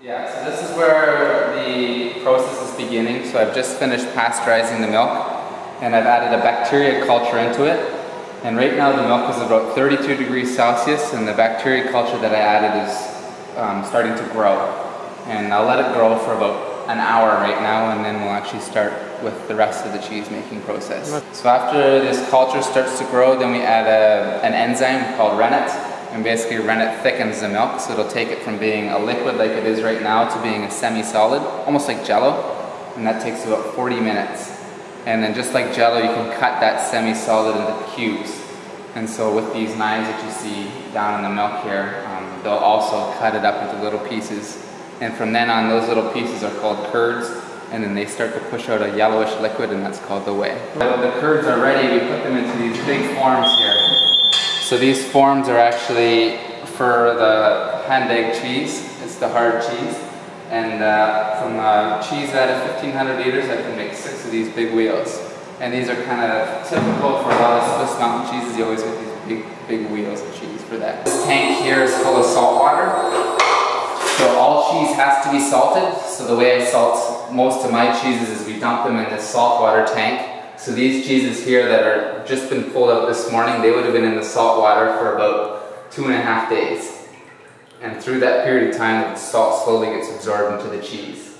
Yeah, so this is where the process is beginning. So I've just finished pasteurizing the milk, and I've added a bacteria culture into it. And right now the milk is about 32 degrees Celsius, and the bacteria culture that I added is starting to grow. And I'll let it grow for about an hour right now, and then we'll actually start with the rest of the cheese making process. So after this culture starts to grow, then we add an enzyme called rennet, and basically rennet thickens the milk, so it'll take it from being a liquid like it is right now to being a semi-solid, almost like Jello, and that takes about 40 minutes. And then just like Jello, you can cut that semi-solid into cubes. And so with these knives that you see down in the milk here, they'll also cut it up into little pieces. And from then on, those little pieces are called curds, and then they start to push out a yellowish liquid, and that's called the whey. When the curds are ready, we put them into these big forms here. So these forms are actually for the hand-egg cheese. It's the hard cheese. And from a cheese vat of 1,500 liters, I can make 6 of these big wheels. And these are kind of typical for a lot of Swiss mountain cheeses. You always get these big wheels of cheese for that. This tank here is full of salt water. So all cheese has to be salted. So the way I salt most of my cheeses is we dump them in this salt water tank. So these cheeses here that are just been pulled out this morning, they would have been in the salt water for about 2.5 days. And through that period of time, the salt slowly gets absorbed into the cheese.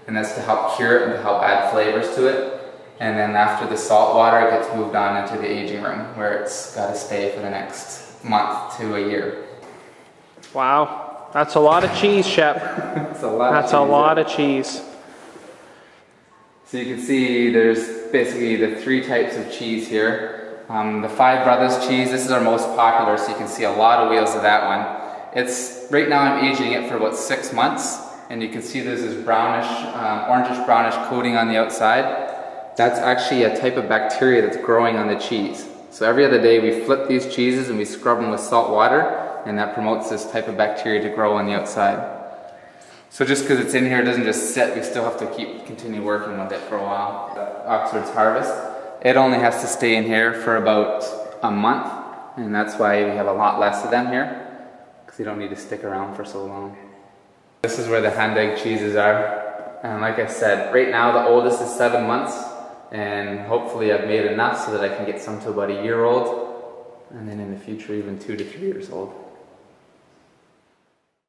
And that's to help cure it and to help add flavors to it. And then after the salt water, it gets moved on into the aging room, where it's got to stay for the next month to a year. Wow. That's a lot of cheese, Shep. That's a lot of cheese. So you can see there's basically the 3 types of cheese here. The Five Brothers cheese, this is our most popular, so you can see a lot of wheels of that one. Right now I'm aging it for about 6 months, and you can see there's this brownish, orangish brownish coating on the outside. That's actually a type of bacteria that's growing on the cheese. So every other day we flip these cheeses and we scrub them with salt water, and that promotes this type of bacteria to grow on the outside. So just because it's in here, it doesn't just sit, we still have to continue working with it for a while. Oxford's Harvest, it only has to stay in here for about a month, and that's why we have a lot less of them here, because you don't need to stick around for so long. This is where the hand-egg cheeses are, and like I said, right now the oldest is 7 months, and hopefully I've made enough so that I can get some to about a year old, and then in the future even 2 to 3 years old.